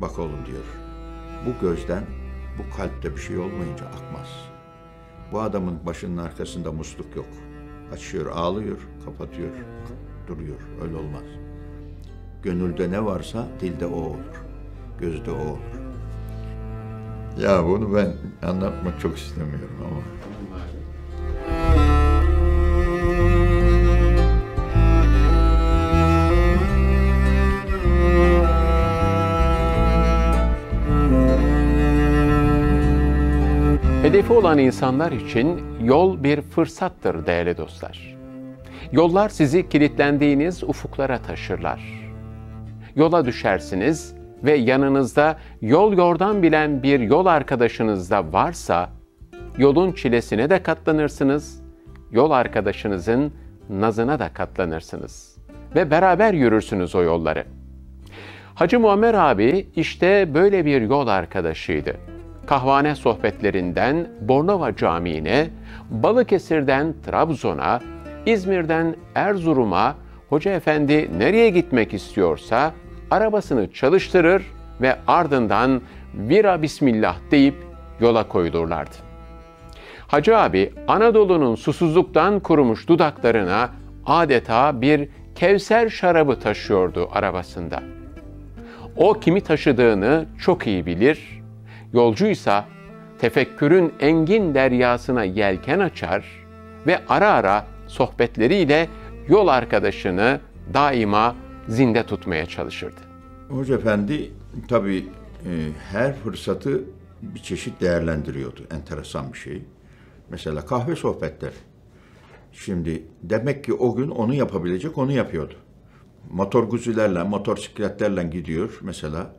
Bak oğlum diyor, bu gözden, bu kalpte bir şey olmayınca akmaz. Bu adamın başının arkasında musluk yok. Açıyor, ağlıyor, kapatıyor, duruyor. Öyle olmaz. Gönülde ne varsa dilde o olur. Gözde o olur. Ya bunu ben anlatmak çok istemiyorum ama. Hedefi olan insanlar için yol bir fırsattır değerli dostlar. Yollar sizi kilitlendiğiniz ufuklara taşırlar. Yola düşersiniz ve yanınızda yol yordan bilen bir yol arkadaşınız da varsa, yolun çilesine de katlanırsınız, yol arkadaşınızın nazına da katlanırsınız ve beraber yürürsünüz o yolları. Hacı Muammer abi işte böyle bir yol arkadaşıydı. Kahvane sohbetlerinden Bornova Camii'ne, Balıkesir'den Trabzon'a, İzmir'den Erzurum'a, Hoca Efendi nereye gitmek istiyorsa arabasını çalıştırır ve ardından vira bismillah deyip yola koyulurlardı. Hacı abi Anadolu'nun susuzluktan kurumuş dudaklarına adeta bir Kevser şarabı taşıyordu arabasında. O kimi taşıdığını çok iyi bilir, yolcuysa tefekkürün engin deryasına yelken açar ve ara ara sohbetleriyle yol arkadaşını daima zinde tutmaya çalışırdı. Hoca Efendi tabii her fırsatı bir çeşit değerlendiriyordu. Enteresan bir şey. Mesela kahve sohbetleri. Şimdi demek ki o gün onu yapabilecek, onu yapıyordu. Motor guzilerle, motosikletlerle gidiyor mesela,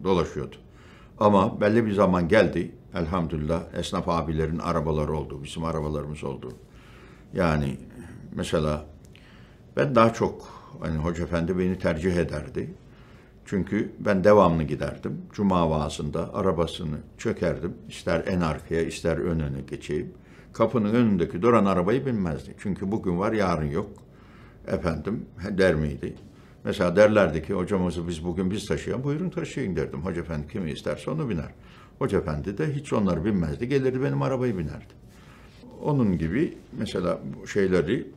dolaşıyordu. Ama belli bir zaman geldi, elhamdülillah esnaf abilerin arabaları oldu, bizim arabalarımız oldu. Yani mesela ben daha çok, hani Hoca Efendi beni tercih ederdi. Çünkü ben devamlı giderdim. Cuma vaazında arabasını çökerdim. İster en arkaya, ister ön öne geçeyim. Kapının önündeki duran arabayı binmezdi. Çünkü bugün var, yarın yok. Efendim der miydi? Mesela derlerdi ki hocamızı biz taşıyalım. Buyurun taşıyın derdim. Hoca Efendi kimi isterse onu biner. Hoca Efendi de hiç onları binmezdi. Gelirdi benim arabayı binerdi. Onun gibi mesela şeyleri,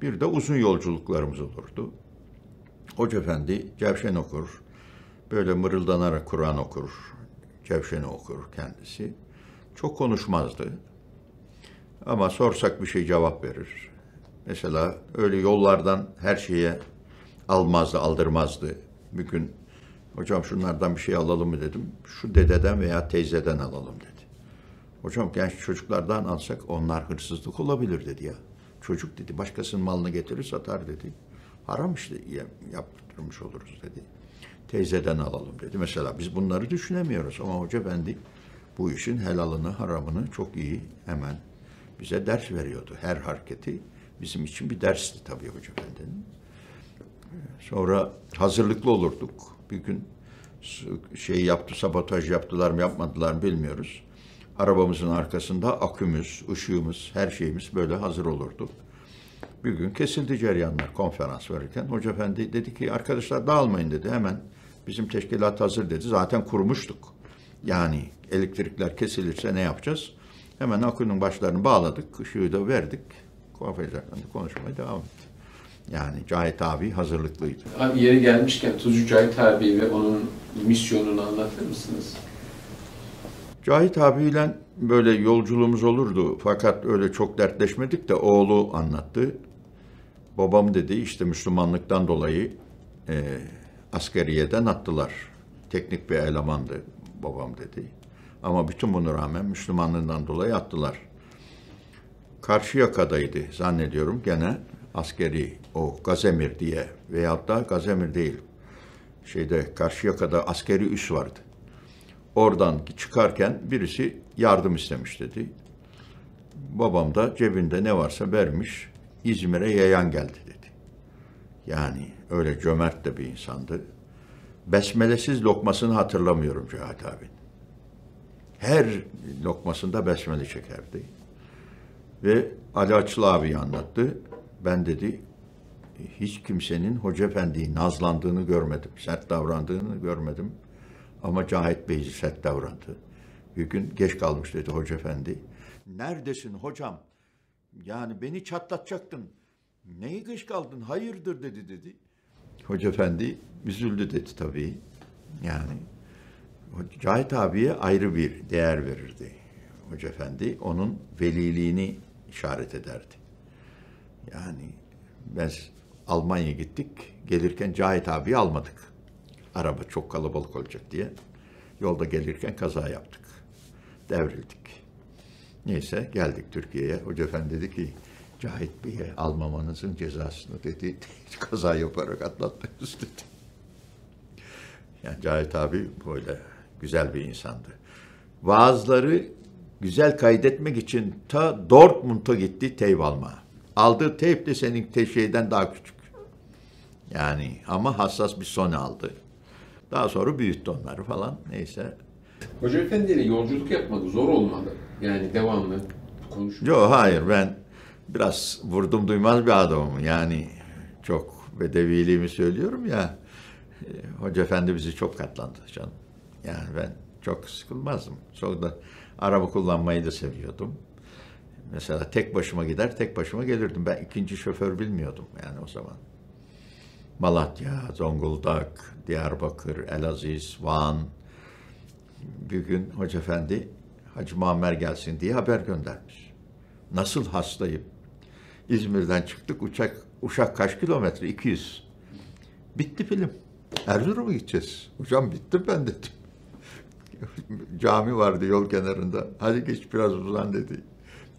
bir de uzun yolculuklarımız olurdu. Hoca Efendi Cevşen okur. Böyle mırıldanarak Kur'an okur. Cevşen'i okur kendisi. Çok konuşmazdı. Ama sorsak bir şey cevap verir. Mesela öyle yollardan her şeye almazdı, aldırmazdı. Bir gün hocam şunlardan bir şey alalım mı dedim. Şu dededen veya teyzeden alalım dedi. Hocam genç çocuklardan alsak onlar hırsızlık olabilir dedi ya. Çocuk dedi başkasının malını getirir satar dedi. Haram işte yaptırmış oluruz dedi. Teyzeden alalım dedi. Mesela biz bunları düşünemiyoruz ama Hoca Efendi bu işin helalını, haramını çok iyi hemen bize ders veriyordu. Her hareketi bizim için bir dersti tabii Hoca Efendi'nin. Sonra hazırlıklı olurduk. Bir gün sabotaj yaptılar mı yapmadılar mı bilmiyoruz. Arabamızın arkasında akümüz, ışığımız, her şeyimiz böyle hazır olurdu. Bir gün kesildi ceryanlar konferans verirken. Hoca Efendi dedi ki arkadaşlar dağılmayın dedi. Hemen bizim teşkilat hazır dedi. Zaten kurmuştuk. Yani elektrikler kesilirse ne yapacağız? Hemen akünün başlarını bağladık, ışığı da verdik. Konferans konuşmaya devam etti. Yani Cahit abi hazırlıklıydı. Abi yeri gelmişken Tuzcu Cahit abi ve onun misyonunu anlatır mısınız? Cahit abiyle böyle yolculuğumuz olurdu fakat öyle çok dertleşmedik de oğlu anlattı. Babam dedi işte Müslümanlıktan dolayı askeriyeden attılar. Teknik bir elemandı babam dedi. Ama bütün buna rağmen Müslümanlığından dolayı attılar. Karşıyaka'daydı zannediyorum gene askeri o Gazemir diye veyahut da Gazemir değil. Karşıyaka'da askeri üs vardı. Oradan çıkarken birisi yardım istemiş dedi. Babam da cebinde ne varsa vermiş, İzmir'e yayan geldi dedi. Yani öyle cömert de bir insandı. Besmelesiz lokmasını hatırlamıyorum Cahit abi. Her lokmasında besmele çekerdi. Ve Ali Açıl abi anlattı. Ben dedi hiç kimsenin Hoca Efendi'yi nazlandığını görmedim. Sert davrandığını görmedim. Ama Cahit Bey sert davrandı. Bir gün geç kalmış dedi Hoca Efendi. Neredesin hocam? Yani beni çatlatacaktın. Neyi geç kaldın? Hayırdır dedi. Hoca Efendi üzüldü dedi tabii. Yani Cahit abiye ayrı bir değer verirdi Hoca Efendi. Onun veliliğini işaret ederdi. Yani biz Almanya'ya gittik. Gelirken Cahit abiyi almadık. Araba çok kalabalık olacak diye. Yolda gelirken kaza yaptık. Devrildik. Neyse geldik Türkiye'ye. Hoca Efendi dedi ki Cahit Bey'e almamanızın cezasını dedi. Kaza yaparak atlattınız dedi. Yani Cahit abi böyle güzel bir insandı. Vaazları güzel kaydetmek için ta Dortmund'a gitti teyp almaya. Aldığı teyp de senin şeyden daha küçük. Yani ama hassas bir Sony aldı. Daha sonra büyüttü onları falan. Neyse. Hoca Efendi ile yolculuk yapmak zor olmalı. Yani devamlı konuşmak. Yok hayır, ben biraz vurdum duymaz bir adamım. Yani çok bedeviliğimi söylüyorum ya. Hoca Efendi bizi çok katlandı canım. Yani ben çok sıkılmazdım. Sonra da araba kullanmayı da seviyordum. Mesela tek başıma gider, tek başıma gelirdim. Ben ikinci şoför bilmiyordum yani o zaman. Malatya, Zonguldak, Diyarbakır, Elaziz, Van. Bir gün Hoca Efendi Hacı Muammer gelsin diye haber göndermiş. Nasıl hastayım? İzmir'den çıktık, Uşak kaç kilometre? 200. Bitti film. Erzurum'a gideceğiz. Hocam bitti ben dedim. Cami vardı yol kenarında. Hadi geç biraz uzan dedi.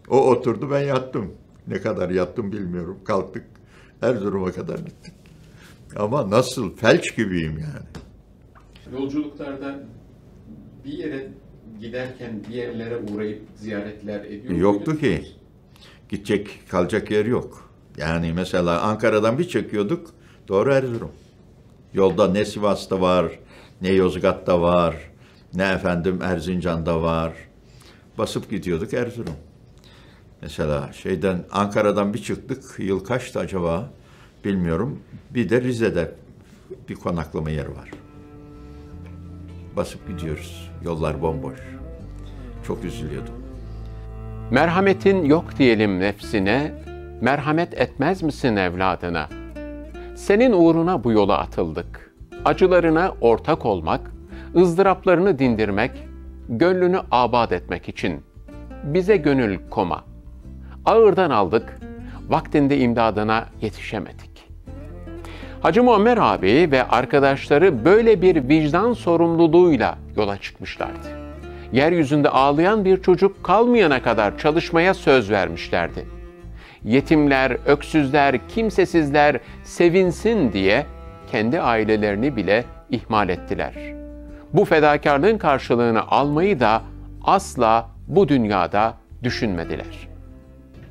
O oturdu, ben yattım. Ne kadar yattım bilmiyorum. Kalktık. Erzurum'a kadar gittik. Ama nasıl? Felç gibiyim yani. Yolculuklarda bir yere giderken bir yerlere uğrayıp ziyaretler ediyor Yoktu muydunuz? ki. Gidecek, kalacak yer yok. Yani mesela Ankara'dan bir çekiyorduk, doğru Erzurum. Yolda ne Sivas'ta var, ne Yozgat'ta var, ne efendim Erzincan'da var. Basıp gidiyorduk Erzurum. Mesela Ankara'dan bir çıktık, yıl kaçtı acaba bilmiyorum. Bir de Rize'de bir konaklama yeri var. Basıp gidiyoruz, yollar bomboş. Çok üzülüyordum. Merhametin yok diyelim nefsine, merhamet etmez misin evladına? Senin uğruna bu yola atıldık. Acılarına ortak olmak, ızdıraplarını dindirmek, gönlünü abad etmek için. Bize gönül koma. Ağırdan aldık, vaktinde imdadına yetişemedik. Hacı Muammer abi ve arkadaşları böyle bir vicdan sorumluluğuyla yola çıkmışlardı. Yeryüzünde ağlayan bir çocuk kalmayana kadar çalışmaya söz vermişlerdi. Yetimler, öksüzler, kimsesizler sevinsin diye kendi ailelerini bile ihmal ettiler. Bu fedakarlığın karşılığını almayı da asla bu dünyada düşünmediler.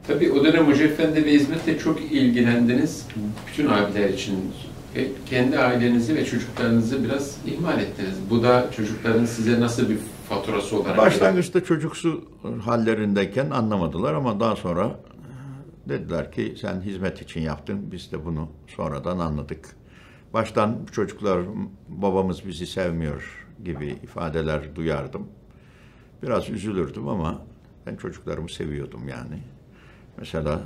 Tabii o dönem Hoca Efendi ve hizmetle çok ilgilendiniz. Bütün abiler için kendi ailenizi ve çocuklarınızı biraz ihmal ettiniz. Bu da çocukların size nasıl bir faturası olarak... Başlangıçta çocuksu hallerindeyken anlamadılar ama daha sonra dediler ki sen hizmet için yaptın, biz de bunu sonradan anladık. Baştan çocuklar babamız bizi sevmiyor gibi ifadeler duyardım. Biraz üzülürdüm ama ben çocuklarımı seviyordum yani. Mesela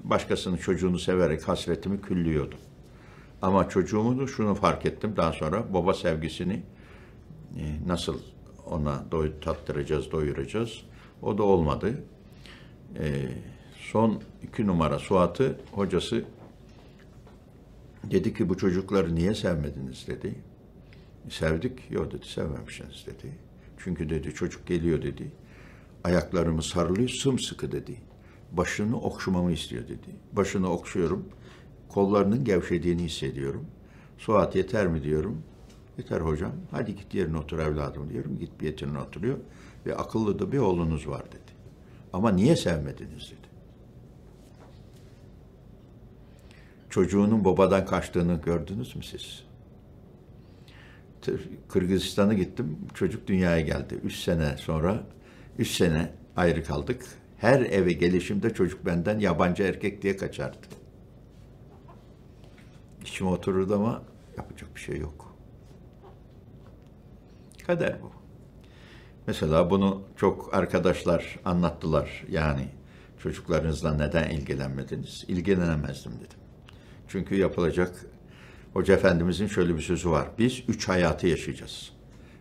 başkasının çocuğunu severek hasretimi küllüyordum. Ama çocuğumu da şunu fark ettim daha sonra, baba sevgisini nasıl ona tattıracağız, doyuracağız. O da olmadı. Son 2 numara Suat'ı hocası dedi ki bu çocukları niye sevmediniz dedi. Sevdik. Yok dedi, sevmemişsiniz dedi. Çünkü dedi çocuk geliyor dedi. Ayaklarımı sarılıyor sımsıkı dedi. Başını okşamamı istiyor dedi. Başını okşuyorum. Kollarının gevşediğini hissediyorum. Suat yeter mi diyorum. Yeter hocam. Hadi git yerine otur evladım diyorum. Git bir yerine oturuyor. Ve akıllı da bir oğlunuz var dedi. Ama niye sevmediniz dedi. Çocuğunun babadan kaçtığını gördünüz mü siz? Kırgızistan'a gittim. Çocuk dünyaya geldi. 3 sene sonra 3 sene ayrı kaldık. Her eve gelişimde çocuk benden yabancı erkek diye kaçardı. içime otururdu ama yapacak bir şey yok. Kader bu. Mesela bunu çok arkadaşlar anlattılar. Yani çocuklarınızla neden ilgilenmediniz? İlgilenemezdim dedim. Çünkü yapılacak, Hoca Efendimizin şöyle bir sözü var. Biz 3 hayatı yaşayacağız.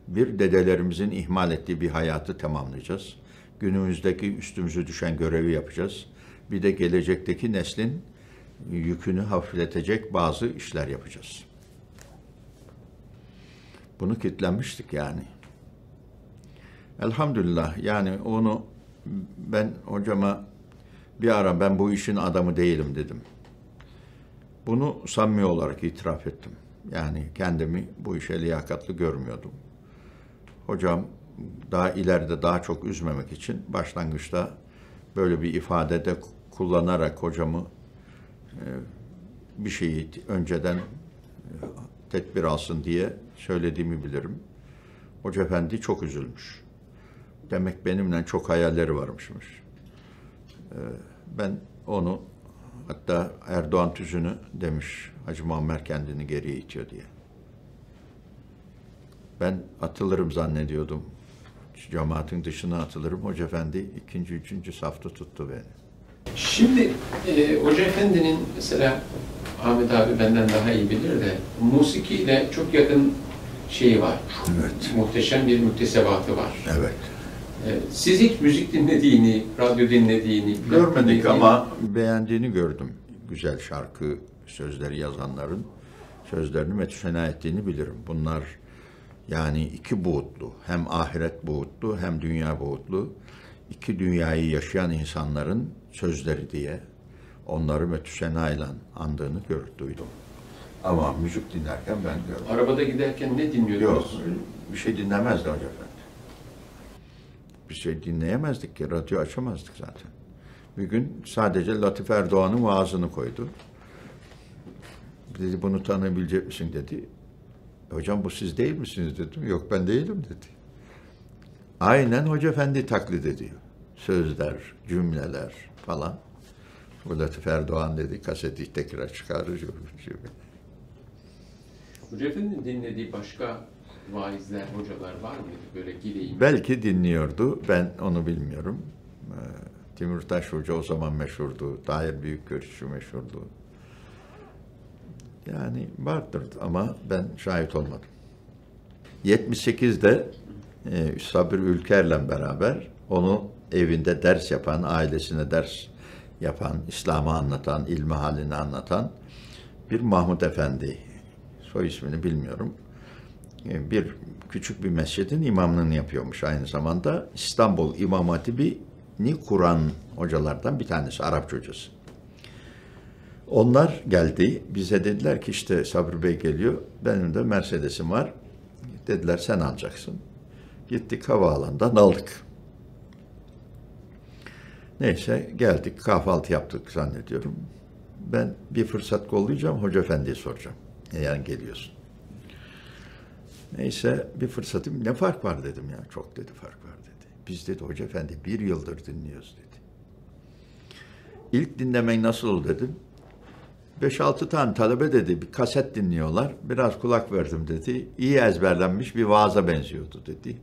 Bir, dedelerimizin ihmal ettiği bir hayatı tamamlayacağız. Günümüzdeki üstümüze düşen görevi yapacağız. Bir de gelecekteki neslin yükünü hafifletecek bazı işler yapacağız. Bunu kitlenmiştik yani. Elhamdülillah yani onu ben hocama bir ara ben bu işin adamı değilim dedim. Bunu samimi olarak itiraf ettim. Yani kendimi bu işe liyakatlı görmüyordum. Hocam daha ileride daha çok üzmemek için başlangıçta böyle bir ifadede kullanarak hocamı bir şeyi önceden tedbir alsın diye söylediğimi bilirim. Hoca Efendi çok üzülmüş. Demek benimle çok hayalleri varmışmış. Ben onu hatta Erdoğan tüzünü demiş Hacı Muammer kendini geriye itiyor diye. Ben atılırım zannediyordum. Cemaatin dışına atılırım. Hoca Efendi 2. 3. safta tuttu beni. Şimdi Hoca Efendi'nin mesela Ahmet abi benden daha iyi bilir de musikiyle çok yakın şeyi var. Evet. Muhteşem bir müktesebatı var. Evet. Siz hiç müzik dinlediğini, radyo dinlediğini, Görmedik ama beğendiğini gördüm. Güzel şarkı sözleri yazanların sözlerini metüşena ettiğini bilirim. Bunlar yani iki boyutlu, hem ahiret boyutlu hem dünya boyutlu, iki dünyayı yaşayan insanların sözleri diye onları metüşena ile andığını duydum. Ama müzik dinlerken ben görmedim. Arabada giderken ne dinliyordunuz? Yok, bir şey dinlemezdi Hoca Efendi. Bir şey dinleyemezdik ki, radyo açamazdık zaten. Bir gün sadece Latif Erdoğan'ın vaazını koydu. Dedi, bunu tanıyabilecek misin dedi. Hocam bu siz değil misiniz dedim. Yok ben değilim dedi. Aynen Hoca Efendi taklit ediyor. Sözler, cümleler falan. Bu Latif Erdoğan dedi, kaseti tekrar çıkarır. Hoca Efendi'nin dinlediği başka vaizler, hocalar var mıydı? Böyle gideyim. Belki dinliyordu. Ben onu bilmiyorum. Timurtaş Hoca o zaman meşhurdu. Tahir Büyükgörüşçü meşhurdu. Yani vardır ama ben şahit olmadım. 78'de Sabri Ülker'le beraber onu evinde ders yapan, ailesine ders yapan, İslam'ı anlatan, ilmi halini anlatan bir Mahmud Efendi, soy ismini bilmiyorum, bir küçük bir mescidin imamlığını yapıyormuş aynı zamanda. İstanbul İmam Hatibi'ni kuran hocalardan bir tanesi, Arapça hocası. Onlar geldi, bize dediler ki işte Sabri Bey geliyor, benim de Mercedes'im var. Dediler sen alacaksın. Gittik havaalanından aldık. Neyse geldik, kahvaltı yaptık zannediyorum. Ben bir fırsat kollayacağım, Hoca Efendi'ye soracağım. Eğer geliyorsun. Neyse bir fırsatım, ne fark var dedim ya. Çok dedi fark var dedi. Biz dedi Hoca Efendi 1 yıldır dinliyoruz dedi. İlk dinlemen nasıl oldu dedim. 5-6 tane talebe dedi bir kaset dinliyorlar. Biraz kulak verdim dedi. İyi ezberlenmiş bir vaaza benziyordu dedi.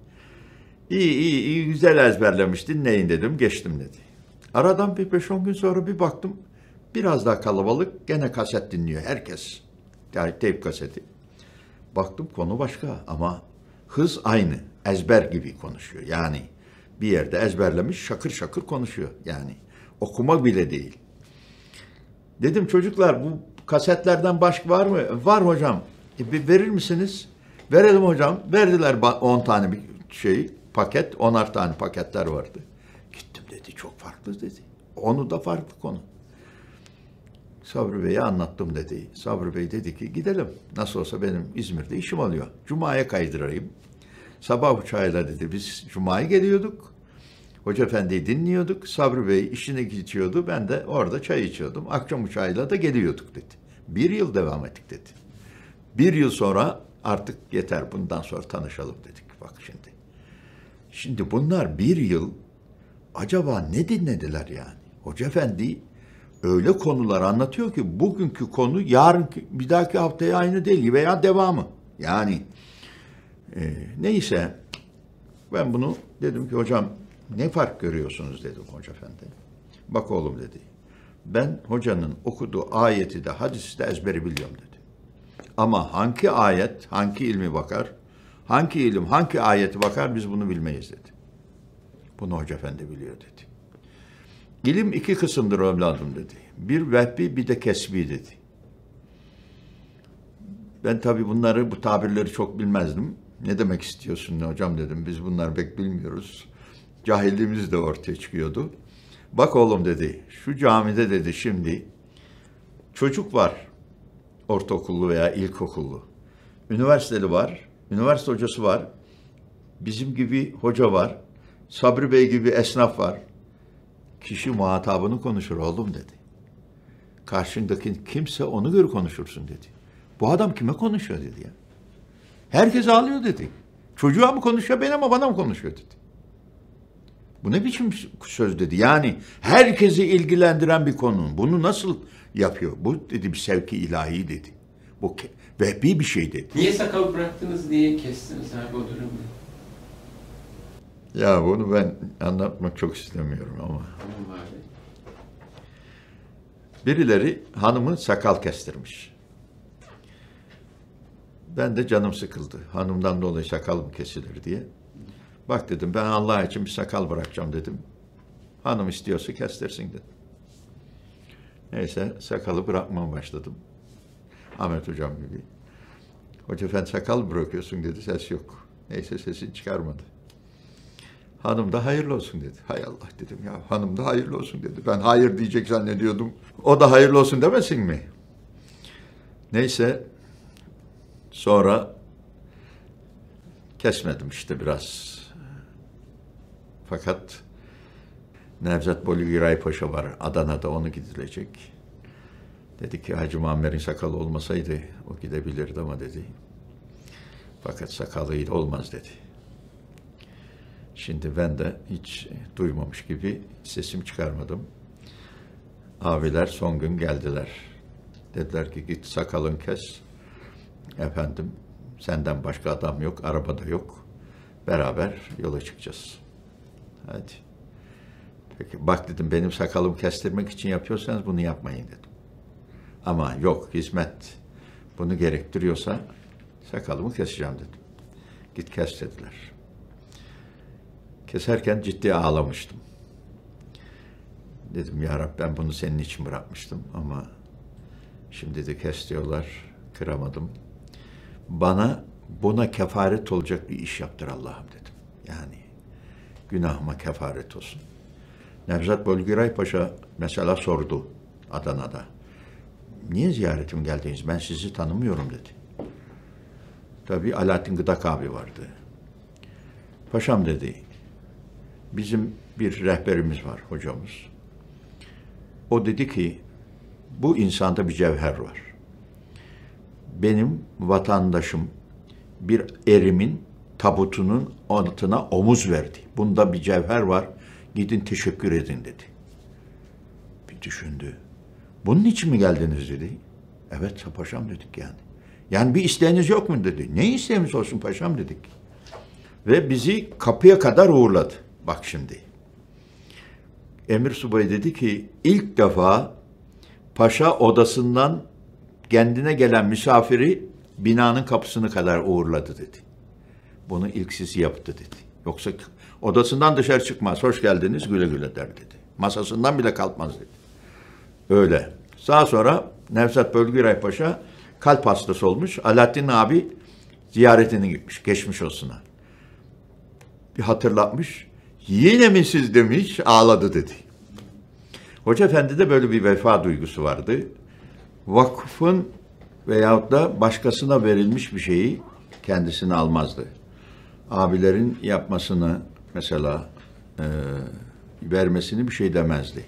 İyi güzel ezberlemiş dinleyin dedim. Geçtim dedi. Aradan bir 5-10 gün sonra bir baktım. Biraz daha kalabalık gene kaset dinliyor herkes. Yani teyp kaseti. Baktım konu başka ama hız aynı. Ezber gibi konuşuyor. Yani bir yerde ezberlemiş şakır şakır konuşuyor. Yani okuma bile değil. Dedim çocuklar bu kasetlerden başka var mı? Var hocam. Bir verir misiniz? Verelim hocam. Verdiler 10 tane bir şey paket. 10'ar tane paketler vardı. Gittim dedi çok farklı dedi. Onu da farklı konu. Sabri Bey'e anlattım dedi. Sabri Bey dedi ki gidelim. Nasıl olsa benim İzmir'de işim oluyor. Cuma'ya kaydırayım. Sabah uçağıyla dedi biz Cuma'ya geliyorduk. Hoca Efendi'yi dinliyorduk. Sabri Bey işine gidiyordu. Ben de orada çay içiyordum. Akşam uçağıyla da geliyorduk dedi. 1 yıl devam ettik dedi. 1 yıl sonra artık yeter bundan sonra tanışalım dedik. Bak şimdi. Şimdi bunlar 1 yıl acaba ne dinlediler yani? Hoca Efendi öyle konular anlatıyor ki bugünkü konu yarın bir dahaki haftaya aynı değil veya devamı. Yani neyse ben bunu dedim ki hocam ne fark görüyorsunuz dedim Hoca Efendi. Bak oğlum dedi. Ben hocanın okuduğu ayeti de hadisi de ezberi biliyorum dedi. Ama hangi ayet, hangi ilmi bakar, hangi ilim, hangi ayeti bakar biz bunu bilmeyiz dedi. Bunu Hoca Efendi biliyor dedi. İlim iki kısımdır evladım dedi. Bir vehbi bir de kesbi dedi. Ben tabii bu tabirleri çok bilmezdim. Ne demek istiyorsun hocam dedim. Biz bunları pek bilmiyoruz. Cahilliğimiz de ortaya çıkıyordu. Bak oğlum dedi, şu camide dedi şimdi çocuk var. Ortaokullu veya ilkokullu. Üniversiteli var. Üniversite hocası var. Bizim gibi hoca var. Sabri Bey gibi esnaf var. Kişi muhatabını konuşur oğlum dedi. Karşındaki kimse onu göre konuşursun dedi. Bu adam kime konuşuyor dedi ya. Herkes ağlıyor dedi. Çocuğa mı konuşuyor benim ama bana mı konuşuyor dedi. Bu ne biçim söz dedi. Yani herkesi ilgilendiren bir konu. Bunu nasıl yapıyor? Bu dedi bir sevki ilahi dedi. Bu vehbi bir şey dedi. Niye sakal bıraktınız, niye kestiniz abi o durumda? Ya bunu ben anlatmak çok istemiyorum ama. Tamam abi. Birileri hanımı sakal kestirmiş. Ben de canım sıkıldı. Hanımdan dolayı sakal mı kesilir diye. Bak dedim ben Allah için bir sakal bırakacağım dedim. Hanım istiyorsa kestirsin dedim. Neyse sakalı bırakmaya başladım. Ahmet hocam gibi. Hoca efendi sakal bırakıyorsun dedi, ses yok. Neyse sesini çıkarmadı. Hanım da hayırlı olsun dedi. Hay Allah dedim ya, hanım da hayırlı olsun dedi. Ben hayır diyecek zannediyordum. O da hayırlı olsun demesin mi? Neyse sonra kesmedim işte biraz. Fakat Nevzat Bolu Giray Paşa var Adana'da, onu gidilecek. Dedi ki Hacı Muammer'in sakalı olmasaydı o gidebilirdi ama dedi. Fakat sakalıyla olmaz dedi. Şimdi ben de hiç duymamış gibi sesimi çıkarmadım. Abiler son gün geldiler. Dediler ki git sakalın kes. Efendim senden başka adam yok, arabada yok. Beraber yola çıkacağız. Hadi. Peki bak dedim benim sakalımı kestirmek için yapıyorsanız bunu yapmayın dedim. Ama yok hizmet bunu gerektiriyorsa sakalımı keseceğim dedim. Git kes dediler. Keserken ciddi ağlamıştım. Dedim ya Rabbi ben bunu senin için bırakmıştım ama şimdi de kes diyorlar, kıramadım. Buna kefaret olacak bir iş yaptır Allah'ım dedim. Yani günahıma kefaret olsun. Nevzat Bolgiray Paşa mesela sordu Adana'da. Niye ziyaretim geldiniz? Ben sizi tanımıyorum dedi. Tabii Alaaddin Gıdak abi vardı. Paşam dedi, bizim bir rehberimiz var, hocamız. O dedi ki, bu insanda bir cevher var. Benim vatandaşım bir erimin tabutunun altına omuz verdi. Bunda bir cevher var, gidin teşekkür edin dedi. Bir düşündü. Bunun için mi geldiniz dedi. Evet paşam dedik yani. Yani bir isteğiniz yok mu dedi. Ne isteğimiz olsun paşam dedik. Ve bizi kapıya kadar uğurladı. Bak şimdi. Emir Subay dedi ki ilk defa paşa odasından kendine gelen misafiri binanın kapısına kadar uğurladı dedi. Bunu ilk siz yaptı dedi. Yoksa odasından dışarı çıkmaz. Hoş geldiniz güle güle der dedi. Masasından bile kalkmaz dedi. Öyle. Daha sonra Nevzat Bölgüray Paşa kalp hastası olmuş. Alaaddin abi ziyaretine gitmiş. Geçmiş olsuna. Bir hatırlatmış. Yine mi siz demiş, ağladı dedi. Hoca Efendi'de böyle bir vefa duygusu vardı. Vakfın veyahut da başkasına verilmiş bir şeyi kendisine almazdı. Abilerin yapmasını mesela vermesini bir şey demezdi.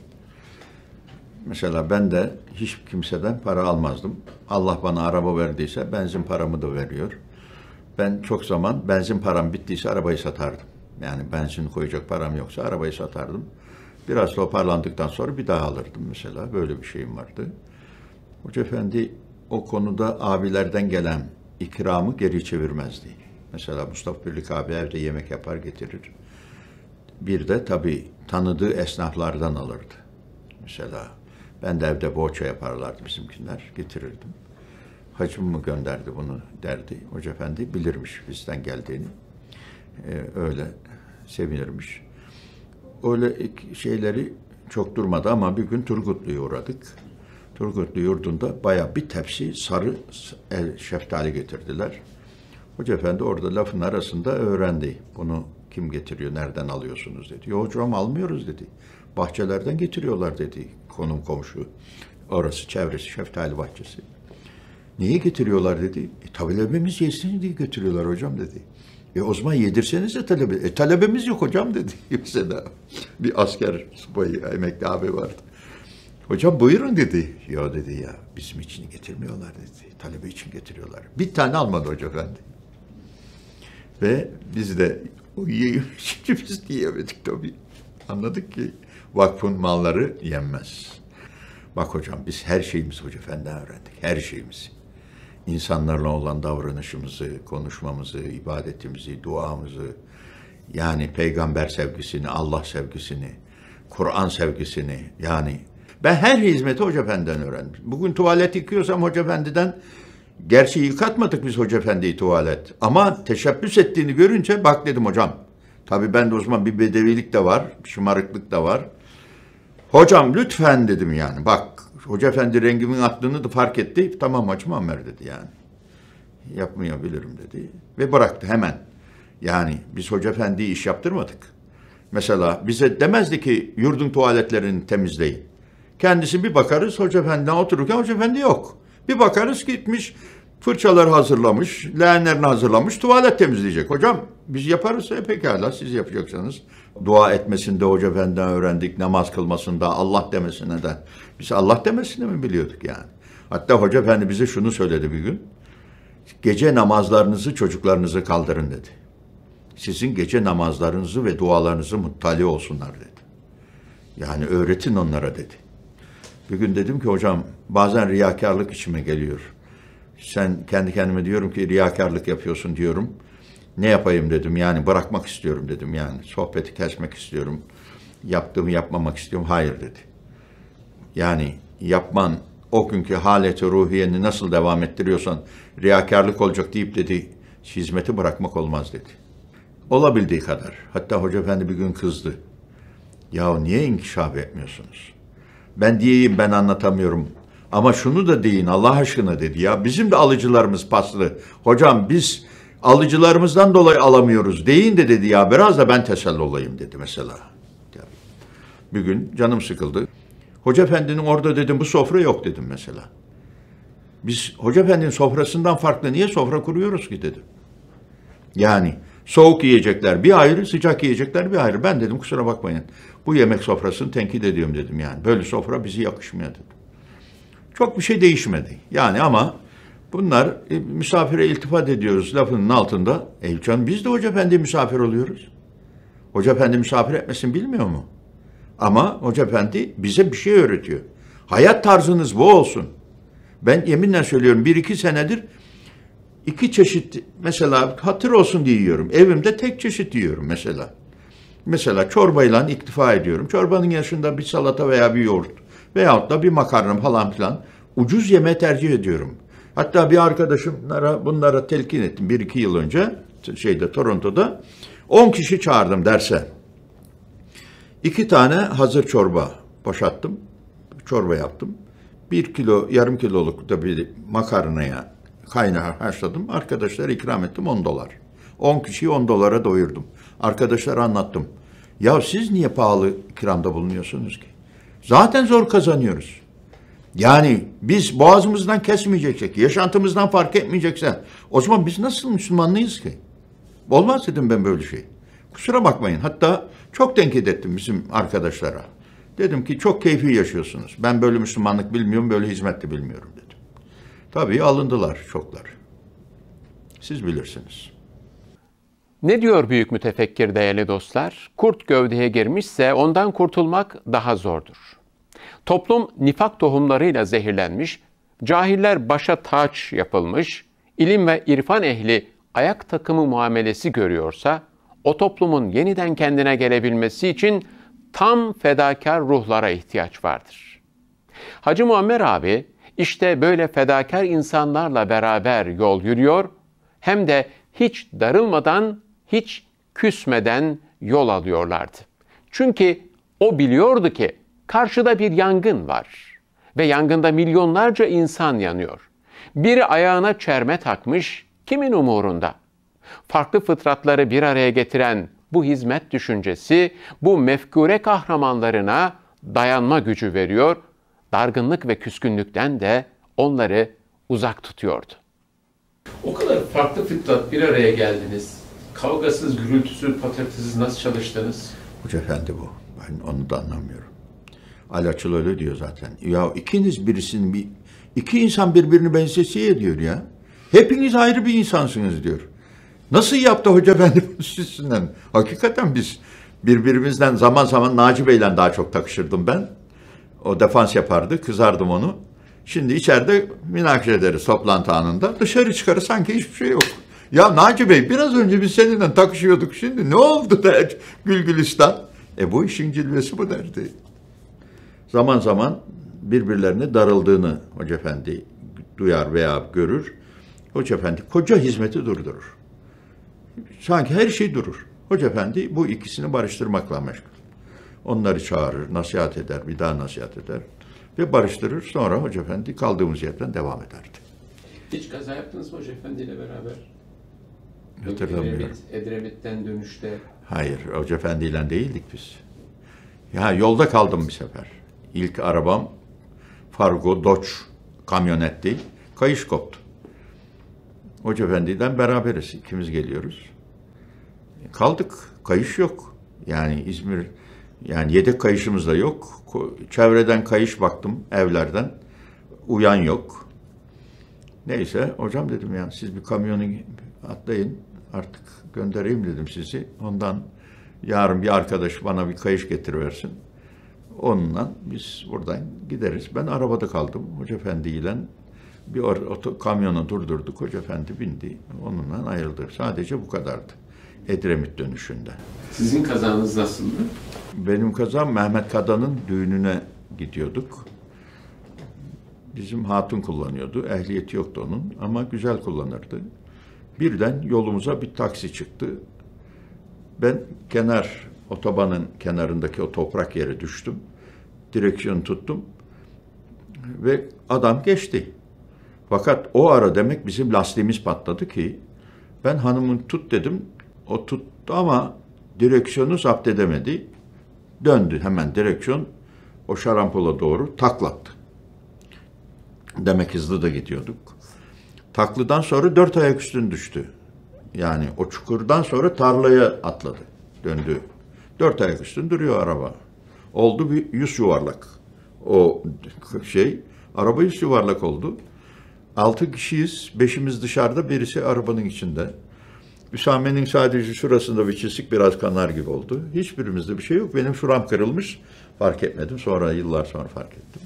Mesela ben de hiç kimseden para almazdım. Allah bana araba verdiyse benzin paramı da veriyor. Ben çok zaman benzin param bittiyse arabayı satardım. Yani benzin koyacak param yoksa arabayı satardım. Biraz toparlandıktan sonra bir daha alırdım mesela. Böyle bir şeyim vardı. Hoca Efendi o konuda abilerden gelen ikramı geri çevirmezdi. Mesela Mustafa Birlik abi evde yemek yapar getirir. Bir de tabii tanıdığı esnaflardan alırdı. Mesela ben de evde poğaça yaparlardı bizimkiler, getirirdim. Hacım mı gönderdi bunu derdi. Hoca Efendi bilirmiş bizden geldiğini. Öyle sevinirmiş. Öyle şeyleri çok durmadı ama bir gün Turgutlu'ya uğradık. Turgutlu yurdunda bayağı bir tepsi sarı şeftali getirdiler. Hoca Efendi orada lafın arasında öğrendi. Bunu kim getiriyor, nereden alıyorsunuz dedi. Yok hocam almıyoruz dedi. Bahçelerden getiriyorlar dedi komşu. Orası çevresi şeftali bahçesi. Niye getiriyorlar dedi. Talebemiz yesin diye getiriyorlar hocam dedi. O zaman yedirsenize talebe. Talebemiz yok hocam dedi. Mesela bir asker subayı, emekli abi vardı. Hocam buyurun dedi. Ya dedi ya bizim için getirmiyorlar dedi. Talebe için getiriyorlar. Bir tane almadı Hoca Efendi. Ve biz de şimdi biz yiyemedik tabii. Anladık ki vakfın malları yenmez. Bak hocam biz her şeyimizi Hoca Efendi'den öğrendik. Her şeyimizi. İnsanlarla olan davranışımızı, konuşmamızı, ibadetimizi, duamızı, yani peygamber sevgisini, Allah sevgisini, Kur'an sevgisini, yani ben her hizmeti Hoca Efendi'den öğrendim. Bugün tuvalet yıkıyorsam Hoca Efendi'den, gerçi yıkatmadık biz Hoca Efendi'yi tuvalet, ama teşebbüs ettiğini görünce bak dedim hocam. Tabii ben de o zaman bir bedevilik de var, bir şımarıklık da var. Hocam lütfen dedim yani bak. Hoca Efendi rengimin attığını da fark etti. Tamam Hacı Muammer dedi yani. Yapmayabilirim dedi. Ve bıraktı hemen. Yani biz Hoca Efendi'yi iş yaptırmadık. Mesela bize demezdi ki yurdun tuvaletlerini temizleyin. Kendisi bir bakarız Hoca Efendi'den otururken Hoca Efendi yok. Bir bakarız gitmiş fırçaları hazırlamış, leğenlerini hazırlamış, tuvalet temizleyecek. Hocam biz yaparız pekala siz yapacaksanız. Dua etmesinde Hoca Efendi'den öğrendik, namaz kılmasında, Allah demesine de. Biz Allah demesini mi biliyorduk yani? Hatta Hoca Efendi bize şunu söyledi bir gün. Gece namazlarınızı çocuklarınızı kaldırın dedi. Sizin gece namazlarınızı ve dualarınızı muttali olsunlar dedi. Yani öğretin onlara dedi. Bir gün dedim ki hocam bazen riyakarlık içime geliyor. Sen kendi kendime diyorum ki riyakarlık yapıyorsun diyorum. Ne yapayım dedim yani bırakmak istiyorum dedim yani. Sohbeti kesmek istiyorum. Yaptığımı yapmamak istiyorum. Hayır dedi. Yani yapman o günkü haleti ruhiyeni nasıl devam ettiriyorsan riyakarlık olacak deyip dedi hizmeti bırakmak olmaz dedi. Olabildiği kadar. Hatta Hoca Efendi bir gün kızdı. Ya niye inkişaf etmiyorsunuz? Ben diyeyim ben anlatamıyorum. Ama şunu da deyin Allah aşkına dedi ya. Bizim de alıcılarımız paslı. Hocam biz alıcılarımızdan dolayı alamıyoruz. Deyin de dedi ya biraz da ben teselli olayım dedi mesela. Bir gün canım sıkıldı. Hoca Efendi'nin orada dedim bu sofra yok dedim mesela. Biz Hoca Efendi'nin sofrasından farklı niye sofra kuruyoruz ki dedim. Yani soğuk yiyecekler bir ayrı, sıcak yiyecekler bir ayrı. Ben dedim kusura bakmayın. Bu yemek sofrasını tenkit ediyorum dedim yani. Böyle sofra bize yakışmıyor dedim. Çok bir şey değişmedi. Yani ama bunlar misafire iltifat ediyoruz lafının altında. Canım biz de Hoca Efendi misafir oluyoruz. Hoca Efendi misafir etmesini bilmiyor mu? Ama Hoca Efendi bize bir şey öğretiyor. Hayat tarzınız bu olsun. Ben yeminle söylüyorum 1-2 senedir 2 çeşit mesela hatır olsun diye yiyorum. Evimde tek çeşit yiyorum mesela. Mesela çorbayla iktifa ediyorum. Çorbanın yaşında bir salata veya bir yoğurt veyahut da bir makarna falan filan ucuz yemeği tercih ediyorum. Hatta bir arkadaşımlara bunlara telkin ettim 1-2 yıl önce Toronto'da 10 kişi çağırdım derse. 2 tane hazır çorba boşalttım. Çorba yaptım. 1 kilo, yarım kiloluk da bir makarnaya kaynağı haşladım. Arkadaşlara ikram ettim $10. 10 kişiyi $10 doyurdum. Arkadaşlara anlattım. Ya siz niye pahalı ikramda bulunuyorsunuz ki? Zaten zor kazanıyoruz. Yani biz boğazımızdan kesmeyeceksek, yaşantımızdan fark etmeyecekse o zaman biz nasıl Müslümanlıyız ki? Olmaz dedim ben böyle şey. Kusura bakmayın. Hatta çok tenkit ettim bizim arkadaşlara. Dedim ki çok keyfi yaşıyorsunuz. Ben böyle Müslümanlık bilmiyorum, böyle hizmet de bilmiyorum dedim. Tabii alındılar çoklar. Siz bilirsiniz. Ne diyor büyük mütefekkir değerli dostlar? Kurt gövdeye girmişse ondan kurtulmak daha zordur. Toplum nifak tohumlarıyla zehirlenmiş, cahiller başa taç yapılmış, ilim ve irfan ehli ayak takımı muamelesi görüyorsa, o toplumun yeniden kendine gelebilmesi için tam fedakar ruhlara ihtiyaç vardır. Hacı Muammer abi işte böyle fedakar insanlarla beraber yol yürüyor, hem de hiç darılmadan, hiç küsmeden yol alıyorlardı. Çünkü o biliyordu ki karşıda bir yangın var ve yangında milyonlarca insan yanıyor. Biri ayağına çerme takmış, kimin umurunda? Farklı fıtratları bir araya getiren bu hizmet düşüncesi, bu mefkure kahramanlarına dayanma gücü veriyor, dargınlık ve küskünlükten de onları uzak tutuyordu. O kadar farklı fıtrat bir araya geldiniz. Kavgasız, gürültüsüz, patırtısız nasıl çalıştınız? Hoca efendi bu. Ben onu da anlamıyorum. Ali Açıl öyle diyor zaten. Ya ikiniz birisinin iki insan birbirini benzesiye diyor ya. Hepiniz ayrı bir insansınız diyor. Nasıl yaptı Hoca Efendi üstünden? Hakikaten biz birbirimizden zaman zaman Naci Bey'le daha çok takışırdım ben. O defans yapardı, kızardım onu. Şimdi içeride münakaşa ederiz toplantı anında. Dışarı çıkarız sanki hiçbir şey yok. Ya Naci Bey biraz önce biz seninle takışıyorduk, şimdi ne oldu der Gülgülistan. Bu işin cilvesi bu derdi. Zaman zaman birbirlerine darıldığını Hoca Efendi duyar veya görür. Hoca Efendi koca hizmeti durdurur. Sanki her şey durur. Hoca Efendi bu ikisini barıştırmakla meşgul. Onları çağırır, nasihat eder, bir daha nasihat eder ve barıştırır. Sonra Hoca Efendi kaldığımız yerden devam ederdi. Hiç kaza yaptınız mı Hoca Efendi ile beraber? Hatırlamıyorum. Edremit'ten dönüşte. Hayır, Hoca Efendi ile değildik biz. Ya yolda kaldım bir sefer. İlk arabam Fargo Dodge kamyonetti. Kayış koptu. Hoca Efendi'den beraberiz. İkimiz geliyoruz. Kaldık. Kayış yok. Yani İzmir, yani yedek kayışımız da yok. Çevreden kayış baktım, evlerden. Uyan yok. Neyse hocam dedim, yani siz bir kamyonu atlayın, artık göndereyim dedim sizi. Ondan yarın bir arkadaş bana bir kayış getiriversin. Onunla biz buradan gideriz. Ben arabada kaldım. Hoca Efendi ile bir kamyonu durdurduk. Hoca Efendi bindi. Onunla ayrıldı. Sadece bu kadardı. Edremit dönüşünde. Sizin kazanız nasıldı? Benim kazam Mehmet Kada'nın düğününe gidiyorduk. Bizim hatun kullanıyordu. Ehliyeti yoktu onun ama güzel kullanırdı. Birden yolumuza bir taksi çıktı. Ben otobanın kenarındaki o toprak yere düştüm. Direksiyonu tuttum ve adam geçti. Fakat o ara demek bizim lastiğimiz patladı ki ben hanımın tut dedim. O tuttu ama direksiyonu zapt edemedi. Döndü hemen direksiyon o şarampola doğru taklattı. Demek hızlı da gidiyorduk. Takladan sonra 4 ayak üstüne düştü. Yani o çukurdan sonra tarlaya atladı. Döndü. 4 ayak üstünde duruyor araba. Oldu bir yüz yuvarlak. O araba yüz yuvarlak oldu. 6 kişiyiz. 5'imiz dışarıda, birisi arabanın içinde. Hüsame'nin sadece şurasında bir çizik, biraz kanar gibi oldu. Hiçbirimizde bir şey yok. Benim şuram kırılmış. Fark etmedim. Sonra yıllar sonra fark ettim.